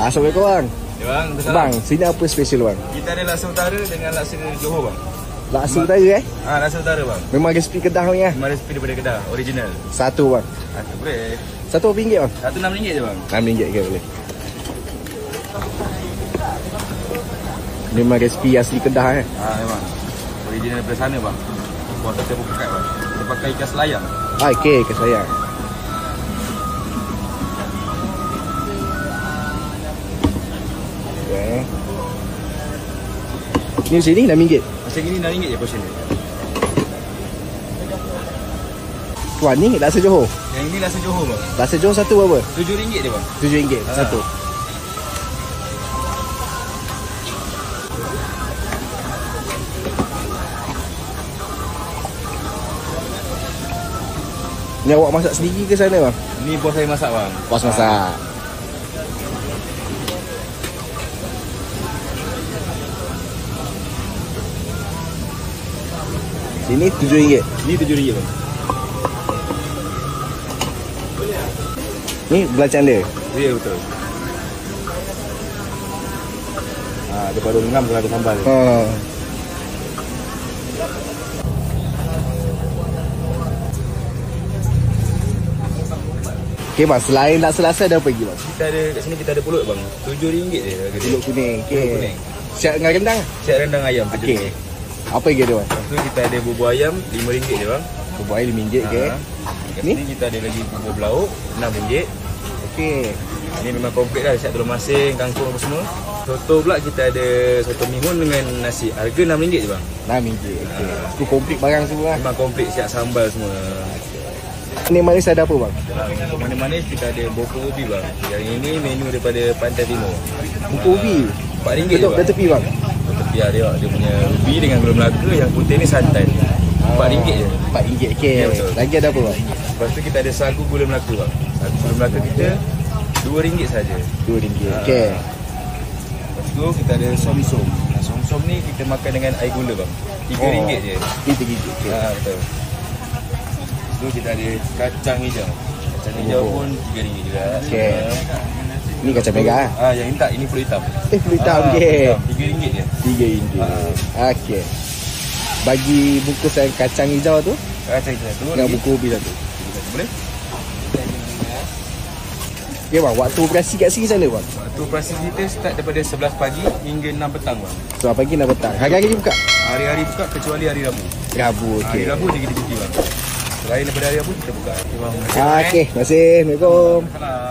Assalamualaikum bang. Ya bang, Bang, sini apa special bang? kita ada laksa utara dengan laksa Johor bang. Laksa utara Laksa utara bang. Memang resipi Kedah punya. Memang resipi daripada Kedah, original. Satu bang. Satu boleh. Satu berapa ringgit bang? Satu RM6 je bang. RM6 ke boleh. Memang resipi asli Kedah Memang. Original daripada sana bang. Buat kita bukat bang. Kita pakai ikan selayang. Okey, ke sayang. Okay. Ni sini RM6. Macam gini RM6 je portion dia. Tuan ni laksa Johor. Yang ini laksa Johor bang. Laksa Johor satu berapa? RM7 je bang. RM7 satu. Ni awak masak sendiri ke sana bang? Ni bos saya masak bang. Bos masak. Sini RM7. Ni RM7 bang. Ni belacan dia. Ya betul. Daripada RM6 kalau ada sambal. Okey bang, selain laksa-laksa ada apa lagi bang? Kita ada kat sini kita ada pulut bang. RM7 je harga dia. Pulut kuning. Pulut kuning. Siap dengan rendang? Siap rendang ayam Okey. RM7. Apa lagi ada bang? Lepas tu kita ada bubur ayam RM5 je bang. Bubur air RM5 ke? Kat Ni? sini kita ada lagi bubur belauk RM6. Okey. Ini memang komplit lah, siap telur masin, kangkung apa semua. Soto pula kita ada soto mihun dengan nasi. Harga RM6 je bang. RM6. Okey. Itu komplit barang semua lah. Memang komplit, siap sambal semua. Ni manis ada apa bang? Untuk manis-manis kita ada bokor ubi bang. Yang ini menu daripada Pantai Timur. Buku ubi. RM4 je Betul, bang. dah tepi bang. Tepi lah dia punya ubi dengan gula Melaka. Yang putih ni santan. RM4 je. RM4. Okey. Ya, betul. Lagi ada apa bang? Lepas tu kita ada sagu gula Melaka bang. Sagu gula Melaka kita RM2 saja. RM2. Okey. Lepas tu kita ada som-som. Som-som ni kita makan dengan air gula bang. RM3 je. Ini RM3. Okey. Betul. Lepas tu kita ada kacang hijau. Kacang hijau pun RM3 juga. Okey. Ni kacang merah ah. Yang ini tak, ini pulut hitam. Pulut hitam okey. RM3 je. RM3. Okey. Bagi bungkusan kacang hijau tu Kacang hijau tu dengan buku ubi satu. boleh? Okey bang, waktu operasi kat sini sana bang? Waktu operasi kita start daripada 11 pagi hingga 6 petang bang. So pagi 6 petang. Hari-hari buka? Hari-hari buka kecuali hari Rabu. Rabu Hari okey. Rabu je kita cuti bang. Selain daripada hari Rabu kita buka. Okay, bang. Okey, terima kasih. Assalamualaikum. Salam.